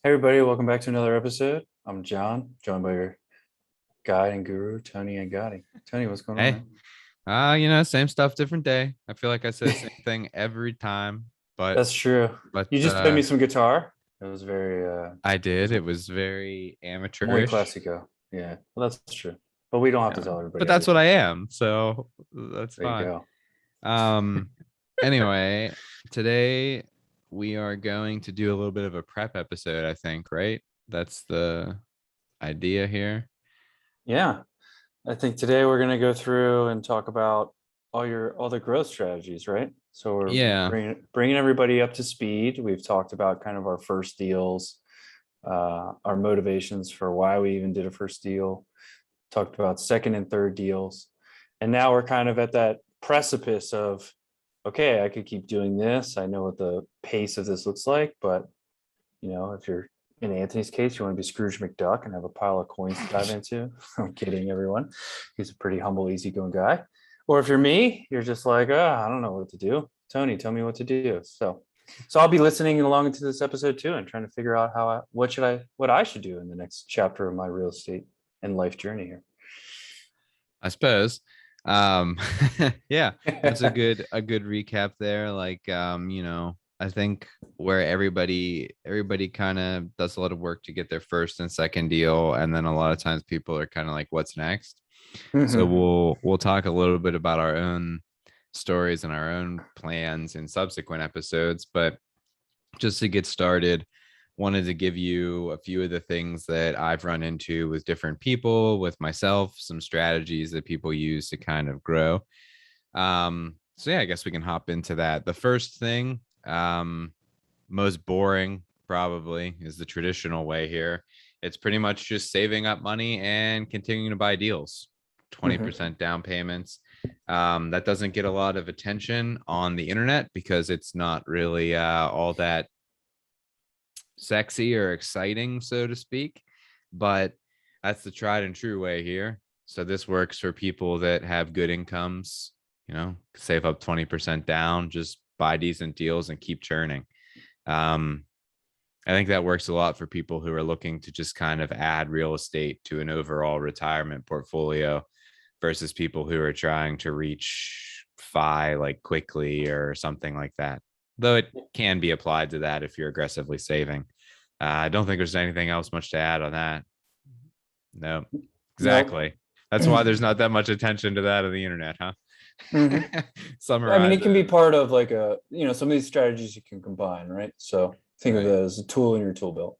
Hey everybody, welcome back to another episode. I'm John, joined by your guide and guru, Tony and Gotti. Tony, what's going on, Hey, man? same stuff, different day. I feel like I say the same thing every time, but That's true. but You just played me some guitar. It was very I it did. was It was very muy amateurish, classico. Yeah, well that's true. But we don't have to uh, tell but everybody that's what I everything. am, so that's There you fine. go. Um, anyway, today we are going to do a little bit of a prep episode, I think, right? That's the idea here. Yeah. I think today we're gonna go through and talk about all the growth strategies, right? So we're Yeah. bringing everybody up to speed. We've talked about kind of our first deals, our motivations for why we even did a first deal, talked about second and third deals. And now we're kind of at that precipice of, okay, I could keep doing this. I know what the pace of this looks like, but if you're in Anthony's case, you want to be Scrooge McDuck and have a pile of coins to dive into. I'm kidding, everyone. He's a pretty humble, easygoing guy. Or if you're me, you're just like, I don't know what to do. Tony, tell me what to do. So I'll be listening along into this episode too, and trying to figure out what I should do in the next chapter of my real estate and life journey I suppose. Um, yeah, that's a here. good recap there. I think where everybody kind of does a lot of work to get their first and second deal, and then a lot of times people are kind of like, "What's next?" So Mhm. we'll talk a little bit about our own stories and our own plans in subsequent episodes, but just to get started, wanted to give you a few of the things that I've run into with different people, with myself, some strategies that people use to kind of grow. So yeah, I guess we can hop into that. The first thing, most boring probably, is the traditional way here. It's pretty much just saving up money and continuing to buy deals. Mhm. 20% down payments. That doesn't get a lot of attention on the internet because it's not really all that sexy or exciting, so to speak. But that's the tried and true way here. So this works for people that have good incomes, save up 20% down, just buy decent deals and keep churning. Um, I think that works a lot for people who are looking to just kind of add real estate to an overall retirement portfolio versus people who are trying to reach FI like quickly or something like that. Though it can be applied to that if you're aggressively saving. I don't think there's anything else much to add on that. No, Nope. exactly. That's why there's not that much attention to that on the internet, huh? Mhm. I mean, Summarize it can be it. part of like some of these strategies you can combine, right? So think of it Right. as a tool in your tool belt.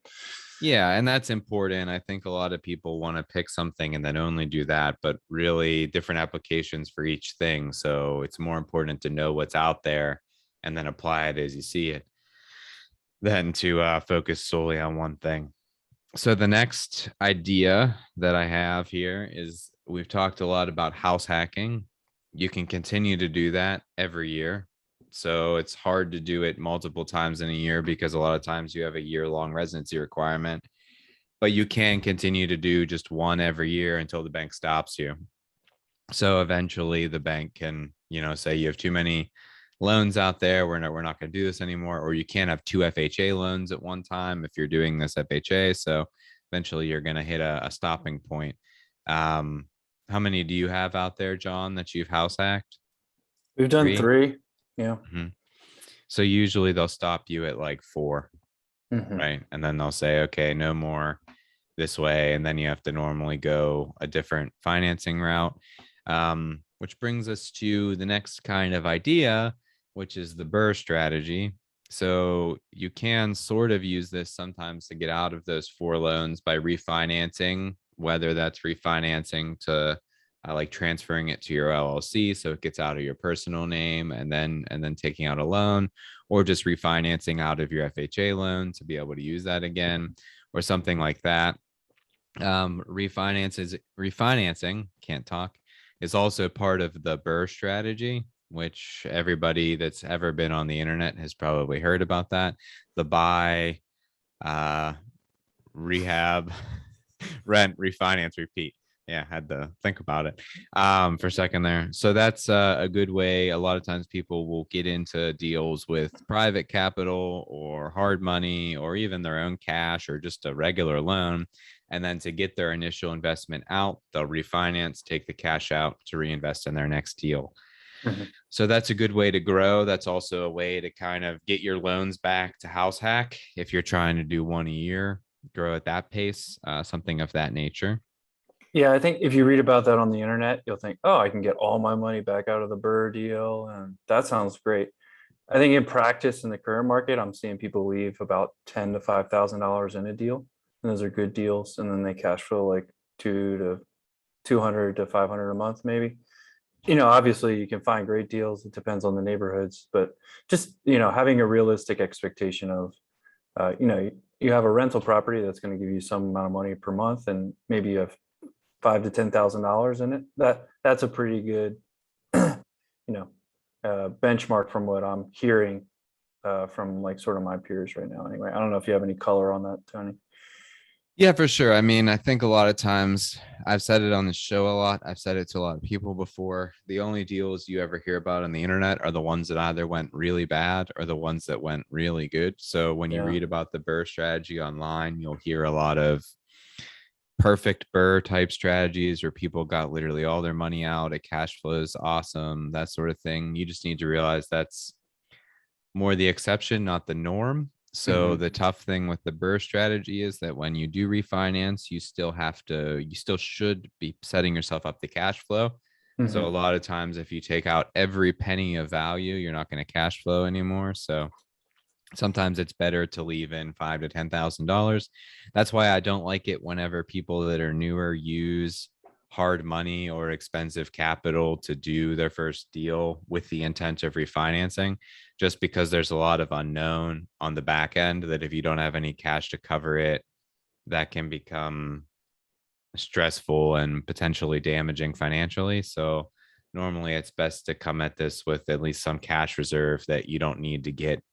Yeah, and that's important. I think a lot of people want to pick something and then only do that, but really different applications for each thing. So it's more important to know what's out there and then apply it as you see it than to focus solely on one thing. So the next idea that I have here is we've talked a lot about house hacking. You can continue to do that every year. So it's hard to do it multiple times in a year because a lot of times you have a year-long residency requirement, but you can continue to do just one every year until the bank stops you. So eventually the bank can, say you have too many loans out there. We're not going to do this anymore. Or you can't have two FHA loans at one time if you're doing this FHA. So eventually you're going to hit a stopping point. Um, how many do you have out there, John, that you've house hacked? We've done Three? three. Yeah. Mm-hmm. So usually they'll stop you at like four, Hmm. right? And then they'll say, okay, no more this way. And then you have to normally go a different financing route. Which brings us to the next kind of idea, which is the BRRRR strategy. So you can sort of use this sometimes to get out of those four loans by refinancing, whether that's refinancing to like transferring it to your LLC so it gets out of your personal name and then taking out a loan, or just refinancing out of your FHA loan to be able to use that again, or something like that. Refinancing can't talk is also part of the BRRRR strategy, which everybody that's ever been on the internet has probably heard about that. The buy, uh, rehab, rent, refinance, repeat. Yeah, had to think about it for a second there. So that's a good way. A lot of times people will get into deals with private capital or hard money or even their own cash or just a regular loan. And then to get their initial investment out, they'll refinance, take the cash out to reinvest in their next deal. Mhm. So that's a good way to grow. That's also a way to kind of get your loans back to house hack if you're trying to do one a year, grow at that pace, something of that nature. Yeah, I think if you read about that on the internet, you'll think, oh, I can get all my money back out of the Burr deal. And that sounds great. I think in practice in the current market, I'm seeing people leave about ten to $5,000 in a deal. And those are good deals. And then they cash flow like 200 to 500 a month, maybe. Obviously you can find great deals. It depends on the neighborhoods, but just, having a realistic expectation of, you have a rental property that's going to give you some amount of money per month, and maybe you have $5,000 to $10,000 in it. That's a pretty good, benchmark from what I'm hearing from like sort of my peers right now. Anyway, I don't know if you have any color on that, Tony. Yeah, for sure. I mean, I think a lot of times I've said it on the show a lot. I've said it to a lot of people before. The only deals you ever hear about on the internet are the ones that either went really bad or the ones that went really good. So when you Yeah. read about the Burr strategy online, you'll hear a lot of perfect Burr type strategies where people got literally all their money out. It cash flows awesome, that sort of thing. You just need to realize that's more the exception, not the norm. So Mhm. the tough thing with the Burr strategy is that when you do refinance, you still should be setting yourself up the cash flow. So a Mhm. lot of times, if you take out every penny of value, you're not going to cash flow anymore. So sometimes it's better to leave in $5,000 to $10,000. That's why I don't like it whenever people that are newer use hard money or expensive capital to do their first deal with the intent of refinancing, just because there's a lot of unknown on the back end that if you don't have any cash to cover it, that can become stressful and potentially damaging financially. So normally it's best to come at this with at least some cash reserve that you don't need to get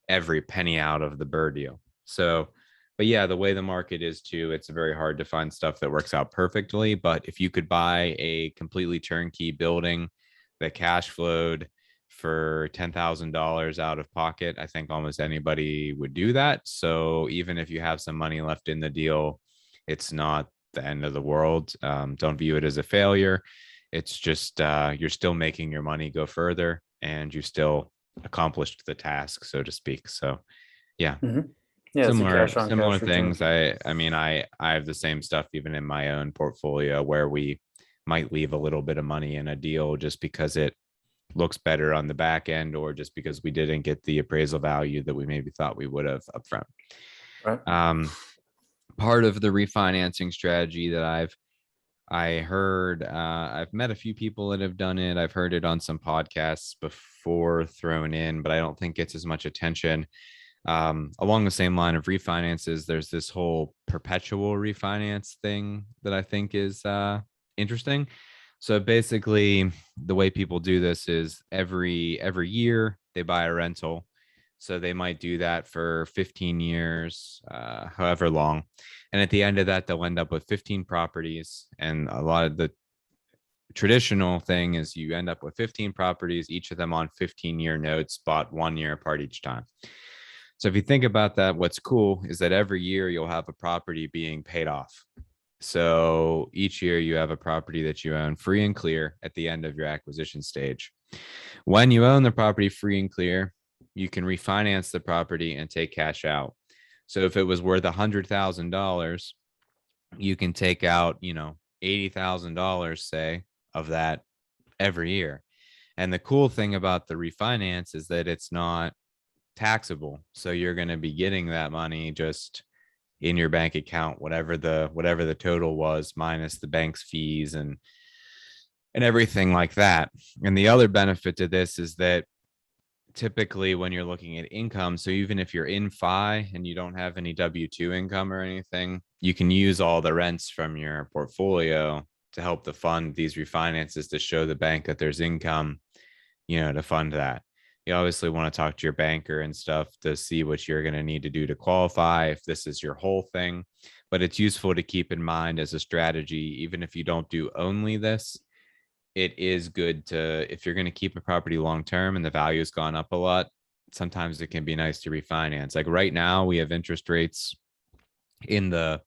every penny out of the Burr deal. So, but yeah, the way the market is too, it's very hard to find stuff that works out perfectly. But if you could buy a completely turnkey building that cash flowed for $10,000 out of pocket, I think almost anybody would do that. So even if you have some money left in the deal, it's not the end of the world. Don't view it as a failure. It's just you're still making your money go further, and you still accomplished the task, so to speak. So yeah, Mhm. Yeah, it's a similar cash on similar cash return. things. I mean, I have the same stuff even in my own portfolio where we might leave a little bit of money in a deal just because it looks better on the back end, or just because we didn't get the appraisal value that we maybe thought we would have upfront. Right. um Part of the refinancing strategy that I heard, I've met a few people that have done it. I've heard it on some podcasts before thrown in, but I don't think gets as much attention. Along the same line of refinances, there's this whole perpetual refinance thing that I think is interesting. So basically, the way people do this is every year they buy a rental. So they might do that for 15 years, however long. And at the end of that, they'll end up with 15 properties. And a lot of the traditional thing is you end up with 15 properties, each of them on 15-year notes, bought 1 year apart each time. So if you think about that, what's cool is that every year you'll have a property being paid off. So each year you have a property that you own free and clear at the end of your acquisition stage. When you own the property free and clear, you can refinance the property and take cash out. So if it was worth $100,000, you can take out, $80,000, say, of that every year. And the cool thing about the refinance is that it's not taxable. So you're going to be getting that money just in your bank account, whatever the total was, minus the bank's fees and everything like that. And the other benefit to this is that typically when you're looking at income, so even if you're in FI and you don't have any W-2 income or anything, you can use all the rents from your portfolio to help to fund these refinances to show the bank that there's income, to fund that. You obviously want to talk to your banker and stuff to see what you're going to need to do to qualify, if this is your whole thing. But it's useful to keep in mind as a strategy, even if you don't do only this, it is good to, if you're going to keep a property long term and the value has gone up a lot, sometimes it can be nice to refinance. Like right now, we have interest rates in the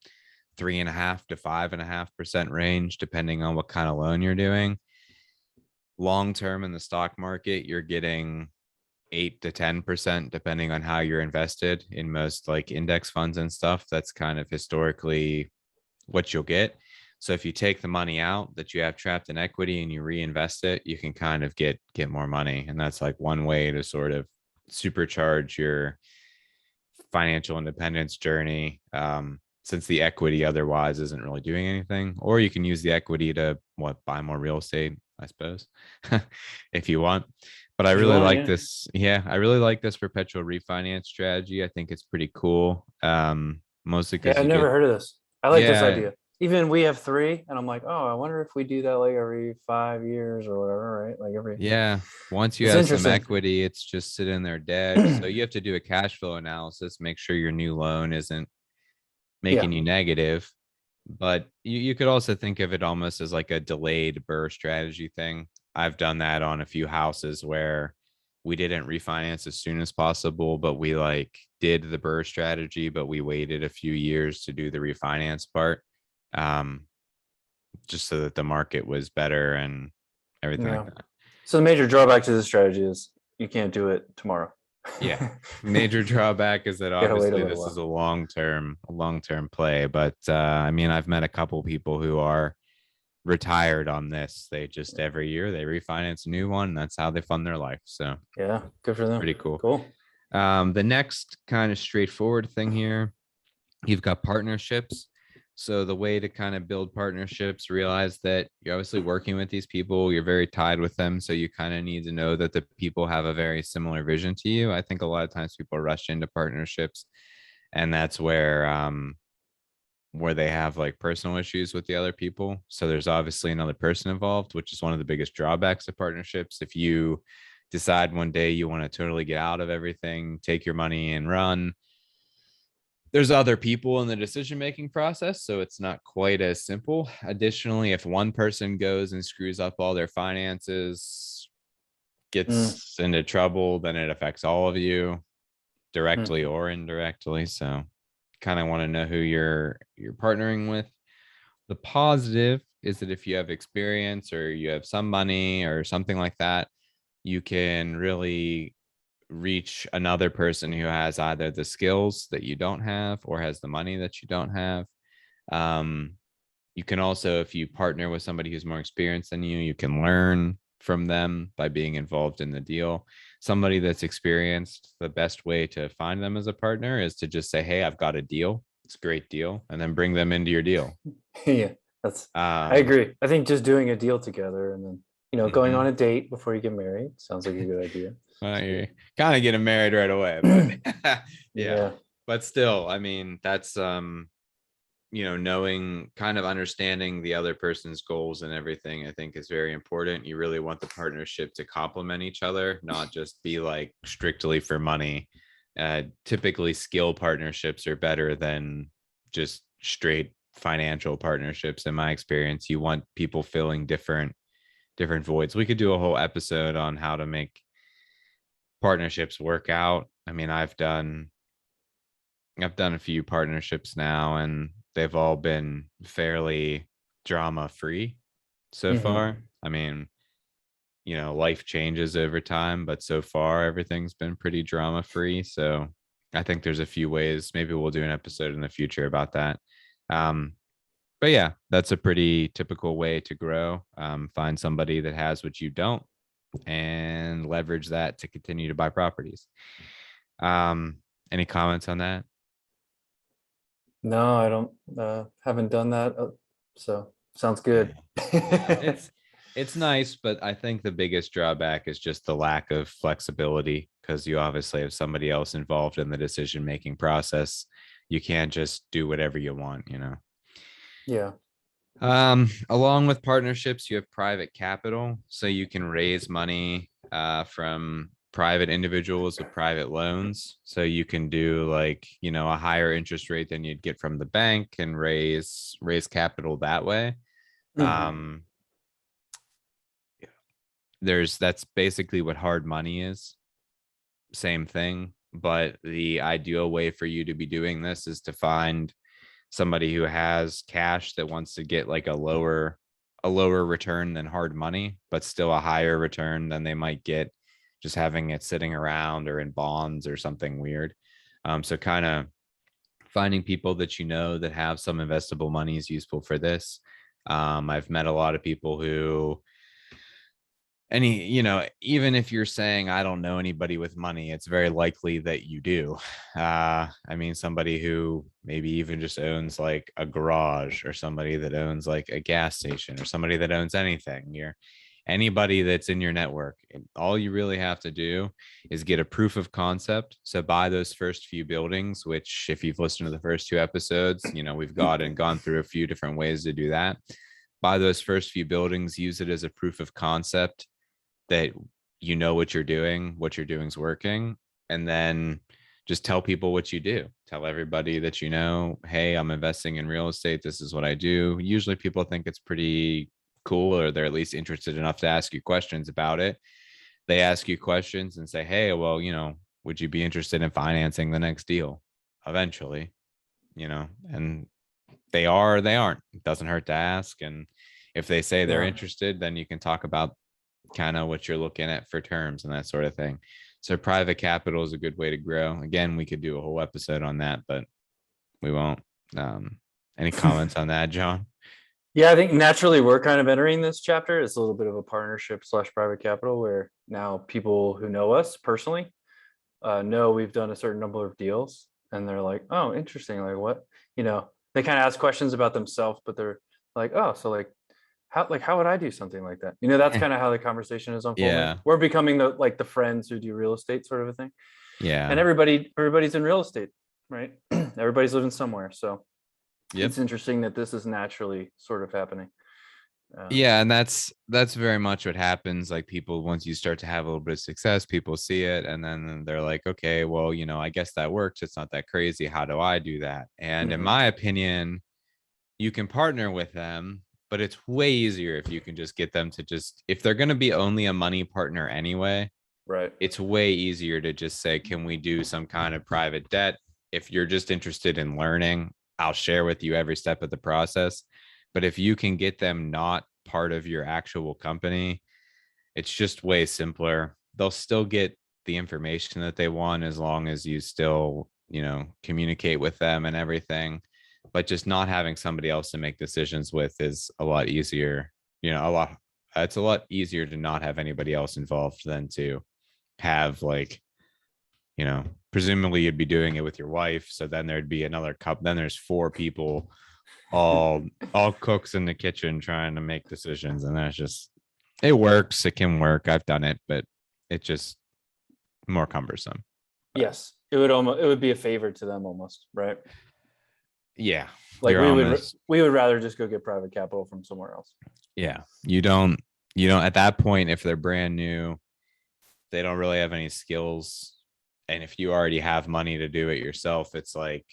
3.5 to 5.5% range, depending on what kind of loan you're doing. Long term in the stock market, you're getting 8 to 10%, depending on how you're invested in most like index funds and stuff. That's kind of historically what you'll get. So if you take the money out that you have trapped in equity and you reinvest it, you can kind of get more money. And that's like one way to sort of supercharge your financial independence journey, since the equity otherwise isn't really doing anything. Or you can use the equity to buy more real estate, I suppose, if you want. But I If you really want, like yeah. this. Yeah, I really like this perpetual refinance strategy. I think it's pretty cool. Mostly Yeah, because I've you never get, heard of this. I like this yeah, idea. Even we have three, and I'm like, oh, I wonder if we do that like every 5 years or whatever, right? Like every. yeah. Once you It's have some interesting. equity, it's just sitting there dead. So you have to do a cash flow analysis, make sure your new loan isn't Yeah. making you negative. But you could also think of it almost as like a delayed burr strategy thing. I've done that on a few houses where we didn't refinance as soon as possible, but we like did the burr strategy, but we waited a few years to do the refinance part. Um, just so that the market was better and everything like Yeah. that. So the major drawback to this strategy is you can't do it tomorrow. Yeah. Major drawback is that Gotta wait a obviously little this is while. a long-term play, but I mean, I've met a couple people who are retired on this. They just every year they refinance a new one. And that's how they fund their life. So Yeah, good for them. pretty cool. Cool. The next kind of straightforward thing here, you've got partnerships. So the way to kind of build partnerships, realize that you're obviously working with these people, you're very tied with them. So you kind of need to know that the people have a very similar vision to you. I think a lot of times people rush into partnerships, and that's where they have like personal issues with the other people. So there's obviously another person involved, which is one of the biggest drawbacks of partnerships. If you decide one day you want to totally get out of everything, take your money and run, there's other people in the decision making process, so it's not quite as simple. Additionally, if one person goes and screws up all their finances, Mm, gets into trouble, then it affects all of you mm. directly or indirectly. So kind of want to know who you're partnering with. The positive is that if you have experience or you have some money or something like that, you can really reach another person who has either the skills that you don't have or has the money that you don't have. Um, you can also, if you partner with somebody who's more experienced than you can learn from them by being involved in the deal. Somebody that's experienced, the best way to find them as a partner is to just say, hey, I've got a deal. It's a great deal. And then bring them into your deal. Yeah, that's. I Um, agree. I think just doing a deal together and then going on mhm. a date before you get married sounds like a good idea. Well, It's you're good. kind of getting married right away, but yeah. Yeah, But still, I mean, that's knowing, kind of understanding the other person's goals and everything, I think is very important. You really want the partnership to complement each other, not just be like strictly for money. Typically skill partnerships are better than just straight financial partnerships. In my experience, you want people filling different voids. We could do a whole episode on how to make partnerships work out. I mean, I've done a few partnerships now, and they've all been fairly drama free so hmm far. I mean, life changes over time, but so far everything's been pretty drama free. So I think there's a few ways. Maybe we'll do an episode in the future about that. Um, but yeah, that's a pretty typical way to grow. Find somebody that has what you don't and leverage that to continue to buy properties. Um, any comments on that? No, I don't. Haven't done that. So sounds Yeah. good. Yeah, it's nice, but I think the biggest drawback is just the lack of flexibility, because you obviously have somebody else involved in the decision making process. You can't just do whatever you want. Yeah. Along with partnerships, you have private capital, so you can raise money from private individuals with private loans. So you can do like, a higher interest rate than you'd get from the bank and raise capital that way. Um, that's basically what hard money is. Same thing, but the ideal way for you to be doing this is to find somebody who has cash that wants to get like a lower return than hard money, but still a higher return than they might get just having it sitting around or in bonds or something weird. So kind of finding people that that have some investable money is useful for this. I've met a lot of people who even if you're saying I don't know anybody with money, it's very likely that you do. I mean, somebody who maybe even just owns like a garage, or somebody that owns like a gas station, or somebody that owns anything. Anybody that's in your network. All you really have to do is get a proof of concept. So buy those first few buildings, which if you've listened to the first 2 episodes, we've gone through a few different ways to do that. Buy those first few buildings, use it as a proof of concept that what you're doing is working, and then just tell people what you do. Tell everybody that hey, I'm investing in real estate. This is what I do. Usually people think it's pretty cool, or they're at least interested enough to ask you questions about it. They ask you questions and say, hey, well, would you be interested in financing the next deal eventually? And they are or they aren't. It doesn't hurt to ask. And if they say they're interested, then you can talk about kind of what you're looking at for terms and that sort of thing. So private capital is a good way to grow. Again, we could do a whole episode on that, but we won't. Any comments on that, John? Yeah, I think naturally we're kind of entering this chapter. It's a little bit of a partnership / private capital, where now people who know us personally know we've done a certain number of deals, and they're like, oh, interesting. Like what? They kind of ask questions about themselves, but they're like, oh, so like how would I do something like that? That's kind of how the conversation is unfolding. Yeah. We're becoming the friends who do real estate sort of a thing. Yeah. And everybody's in real estate, right? Everybody's living somewhere. So It's interesting that this is naturally sort of happening. Yeah, and that's very much what happens. Like people, once you start to have a little bit of success, people see it, and then they're like, okay, well, I guess that works. It's not that crazy. How do I do that? And in my opinion, you can partner with them, but it's way easier if you can just get them to if they're going to be only a money partner anyway, right? It's way easier to just say, can we do some kind of private debt? If you're just interested in learning, I'll share with you every step of the process. But if you can get them not part of your actual company, it's just way simpler. They'll still get the information that they want as long as you still, communicate with them and everything. But just not having somebody else to make decisions with is a lot easier. It's a lot easier to not have anybody else involved than to have presumably you'd be doing it with your wife. So then there'd be another couple. Then there's 4 people, all cooks in the kitchen trying to make decisions. And that's just, it works. It can work. I've done it, but it's just more cumbersome. Yes. It would be a favor to them almost, right? Yeah. Like we would rather just go get private capital from somewhere else. Yeah. You don't at that point, if they're brand new, they don't really have any skills. And if you already have money to do it yourself, it's like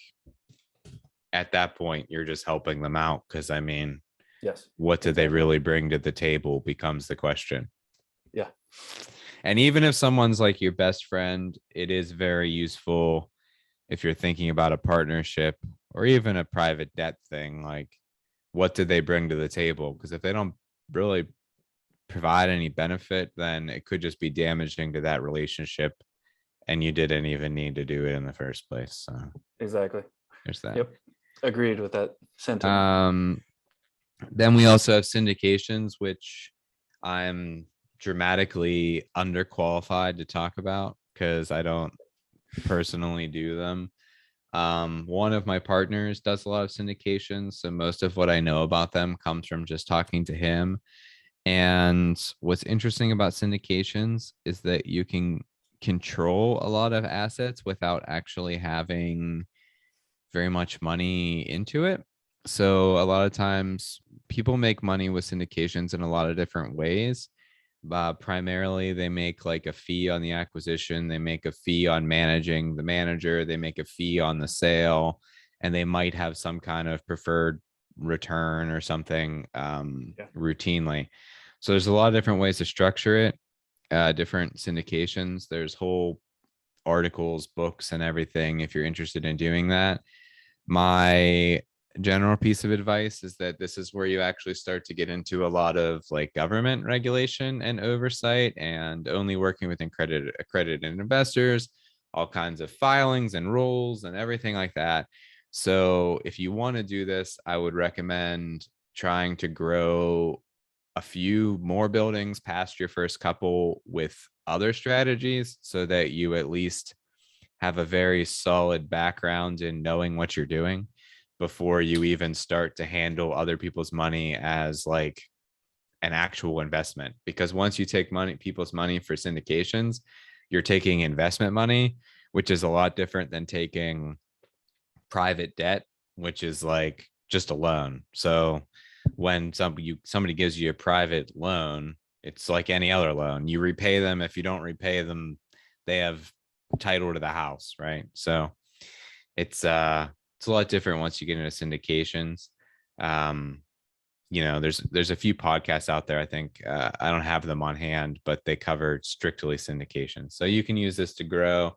at that point, you're just helping them out. Cause I mean, yes, what did they really bring to the table becomes the question. Yeah. And even if someone's like your best friend, it is very useful if you're thinking about a partnership or even a private debt thing, like what did they bring to the table? Because if they don't really provide any benefit, then it could just be damaging to that relationship, and you didn't even need to do it in the first place. So exactly. There's that. Yep. Agreed with that sentiment. Then we also have syndications, which I'm dramatically underqualified to talk about because I don't personally do them. One of my partners does a lot of syndications, so most of what I know about them comes from just talking to him. And what's interesting about syndications is that you can control a lot of assets without actually having very much money into it. So a lot of times people make money with syndications in a lot of different ways. Primarily, they make like a fee on the acquisition, they make a fee on managing the manager, they make a fee on the sale, and they might have some kind of preferred return or something Yeah. routinely. So there's a lot of different ways to structure it, different syndications. There's whole articles, books, and everything if you're interested in doing that. My general piece of advice is that this is where you actually start to get into a lot of like government regulation and oversight, and only working with accredited investors, all kinds of filings and rules and everything like that. So if you want to do this, I would recommend trying to grow a few more buildings past your first couple with other strategies, so that you at least have a very solid background in knowing what you're doing before you even start to handle other people's money as like an actual investment. Because once you take people's money for syndications, you're taking investment money, which is a lot different than taking private debt, which is like just a loan. So when somebody gives you a private loan, it's like any other loan. You repay them. If you don't repay them, they have title to the house, right? So it's a lot different once you get into syndications. There's a few podcasts out there. I think I don't have them on hand, but they cover strictly syndication. So you can use this to grow.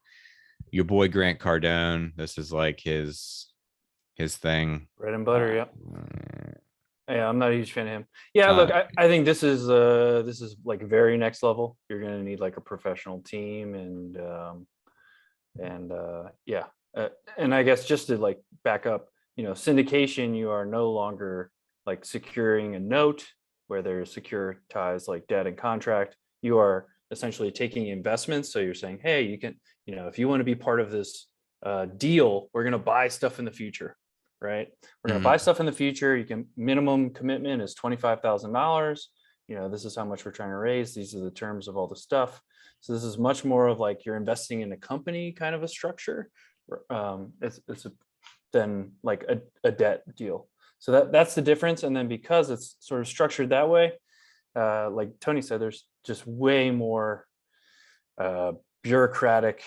Your boy Grant Cardone, this is like his thing. Bread and butter. Yeah. Uh, Yeah, I'm not a huge fan of him. Yeah, look, I think this is like very next level. You're gonna need like a professional team yeah. And I guess just to like back up, syndication, you are no longer like securing a note where there's securitized like debt and contract. You are essentially taking investments. So you're saying, hey, you can, if you want to be part of this deal, we're gonna buy stuff in the future. Right? We're going to buy stuff in the future. You can minimum commitment is $25,000. This is how much we're trying to raise. These are the terms of all the stuff. So this is much more of like you're investing in a company kind of a structure. Than like a debt deal. So that's the difference. And then because it's sort of structured that way, like Tony said, there's just way more bureaucratic,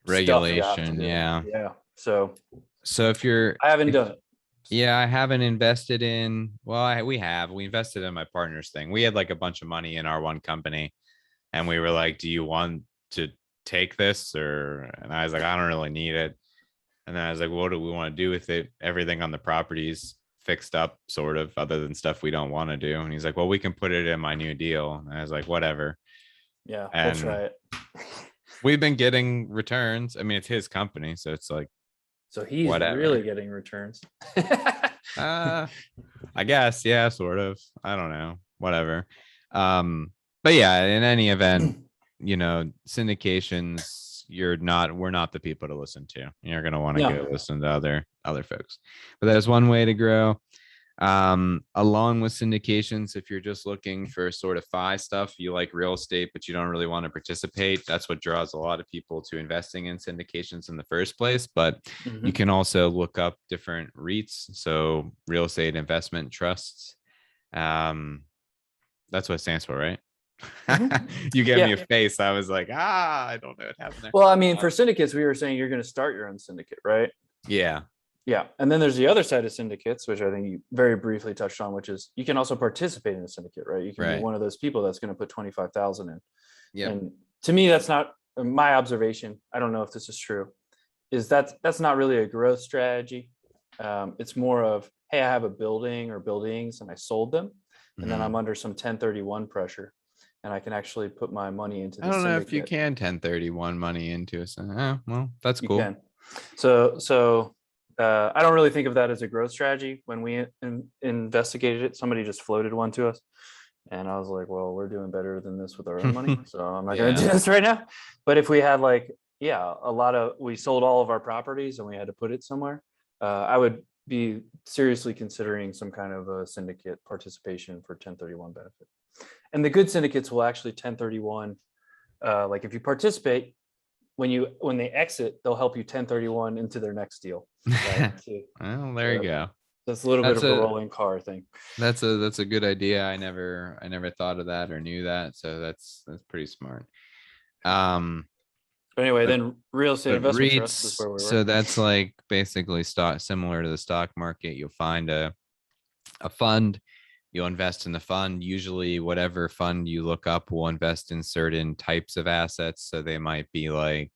regulation. Yeah. So if you're, I haven't done it. Yeah, I haven't invested in, well, we invested in my partner's thing. We had like a bunch of money in our one company, and we were like, do you want to take this? And I was like, I don't really need it. And then I was like, what do we want to do with it? Everything on the property's fixed up, sort of, other than stuff we don't want to do. And he's like, well, we can put it in my new deal. And I was like, whatever. Yeah, and we'll try it. We've been getting returns. I mean, it's his company, so it's like, so he's whatever. Really getting returns. I guess, yeah, sort of. I don't know, whatever. But yeah, in any event, syndications, we're not the people to listen to. You're gonna want to go listen to other folks. But that's one way to grow. Along with syndications, if you're just looking for sort of FI stuff, you like real estate, but you don't really want to participate, that's what draws a lot of people to investing in syndications in the first place. But you can also look up different REITs, so real estate investment trusts. That's what it stands for, right? You gave me a face. I was like, I don't know what happened there. Well, I mean, for syndicates, we were saying you're going to start your own syndicate, right? Yeah. And then there's the other side of syndicates, which I think you very briefly touched on, which is you can also participate in a syndicate, right? You can be one of those people that's going to put 25,000 in. Yeah. And to me, that's not my observation. I don't know if this is true. Is that's not really a growth strategy. It's more of, hey, I have a building or buildings and I sold them, and then I'm under some 1031 pressure, and I can actually put my money into the syndicate. I don't know if you can 1031 money into it. So, well, that's cool. You can. So I don't really think of that as a growth strategy. When we investigated it, somebody just floated one to us, and I was like, well, we're doing better than this with our own money, so I'm not going to do this right now. But if we had we sold all of our properties and we had to put it somewhere, I would be seriously considering some kind of a syndicate participation for 1031 benefit. And the good syndicates will actually 1031, like if you participate, when they exit, they'll help you 1031 into their next deal. Right? Well, there you go. That's a little bit That's of a a rolling car thing. that's a good idea. I never thought of that or knew that. So that's pretty smart. Um, But anyway, but then real estate but investment trust is REITs, where we were. so that's like basically stock similar to the stock market. You'll find a fund, you'll invest in the fund. Usually whatever fund you look up will invest in certain types of assets. So they might be like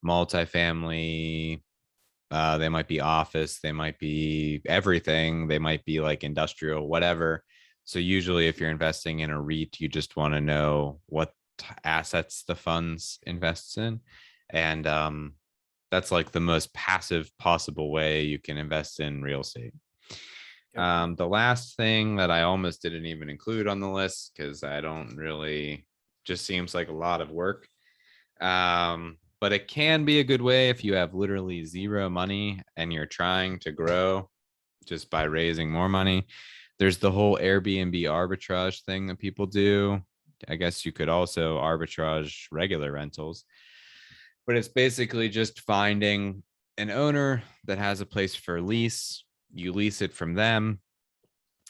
multifamily, they might be office, they might be everything, they might be like industrial, whatever. So usually if you're investing in a REIT, you just want to know what assets the funds invests in. And that's like the most passive possible way you can invest in real estate. Yep. The last thing that I almost didn't even include on the list because I don't really, just seems like a lot of work. But it can be a good way if you have literally zero money and you're trying to grow just by raising more money. There's the whole Airbnb arbitrage thing that people do. I guess you could also arbitrage regular rentals, but it's basically just finding an owner that has a place for lease. You lease it from them,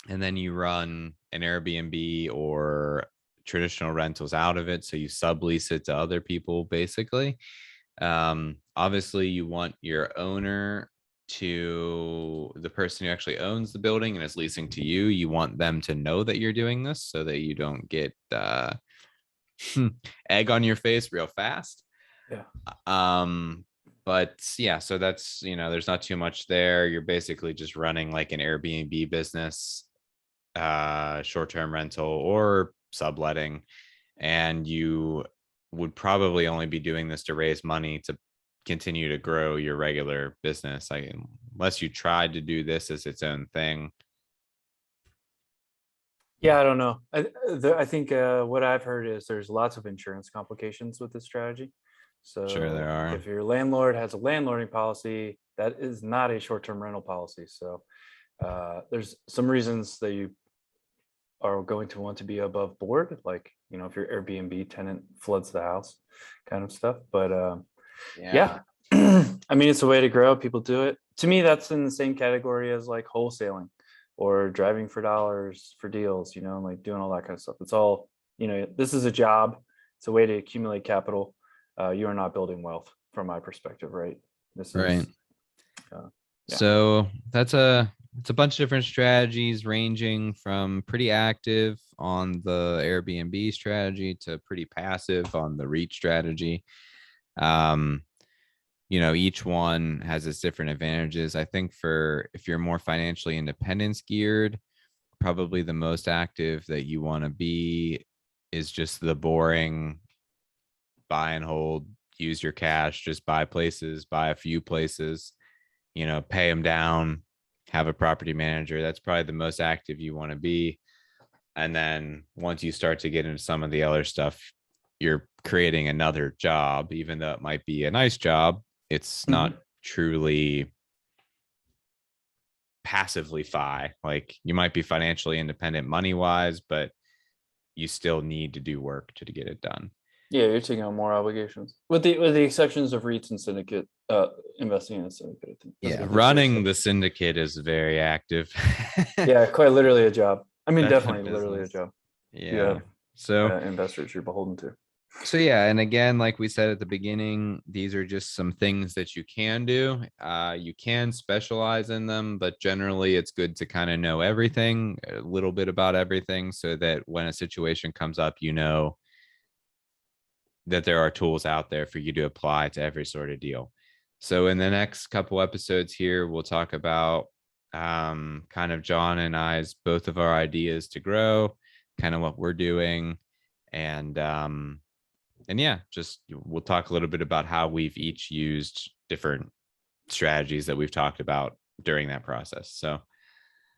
and then you run an Airbnb or traditional rentals out of it. So you sublease it to other people, basically. Obviously, you want your owner to the person who actually owns the building and is leasing to you. You want them to know that you're doing this so that you don't get egg on your face real fast. Yeah. But yeah, so that's, there's not too much there. You're basically just running like an Airbnb business, short-term rental or subletting, and you would probably only be doing this to raise money to continue to grow your regular business. Unless you tried to do this as its own thing. Yeah, I don't know. I think what I've heard is there's lots of insurance complications with this strategy. Sure, there So are. if your landlord has a landlording policy, that is not a short-term rental policy. So there's some reasons that you are going to want to be above board, like, if your Airbnb tenant floods the house kind of stuff. But yeah, I mean, it's a way to grow. People do it. To me, that's in the same category as like wholesaling or driving for dollars for deals, like doing all that kind of stuff. It's all, this is a job. It's a way to accumulate capital. You are not building wealth from my perspective, right? This Right. is, yeah. So it's a bunch of different strategies ranging from pretty active on the Airbnb strategy to pretty passive on the REIT strategy. Each one has its different advantages. I think if you're more financially independence geared, probably the most active that you want to be is just the boring buy and hold, use your cash, just buy places, buy a few places, pay them down, have a property manager. That's probably the most active you want to be. And then once you start to get into some of the other stuff, you're creating another job, even though it might be a nice job. It's not truly passively fi. Like, you might be financially independent money wise, but you still need to do work to get it done. Yeah, you're taking on more obligations with the exceptions of REITs and syndicate, investing in a syndicate. I think. Yeah, running the syndicate is very active. Yeah, quite literally a job. I mean, That's a definitely literally a business. job. You Yeah. have So investors you're beholden to. so yeah, and again, like we said at the beginning, these are just some things that you can do. You can specialize in them, but generally it's good to kind of know everything, a little bit about everything, so that when a situation comes up, you know that there are tools out there for you to apply to every sort of deal. So in the next couple episodes here, we'll talk about kind of John and I's, both of our ideas to grow, kind of what we're doing, and yeah, just we'll talk a little bit about how we've each used different strategies that we've talked about during that process. So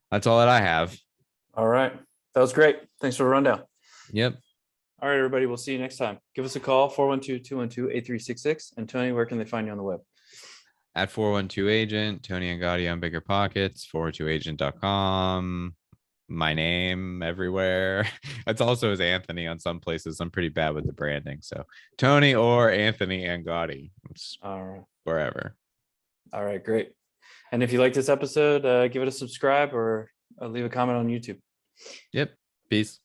that's all that I have. All right. That was great. Thanks for the rundown. Yep. All right, everybody. We'll see you next time. Give us a call, 412-212-8366. And Tony, where can they find you on the web? At 412 Agent, Tony Angotti on Bigger Pockets, 412agent.com. My name everywhere. It's also as Anthony on some places. I'm pretty bad with the branding. So Tony or Anthony Angotti. All right. Wherever. All right, great. And if you like this episode, give it a subscribe or leave a comment on YouTube. Yep. Peace.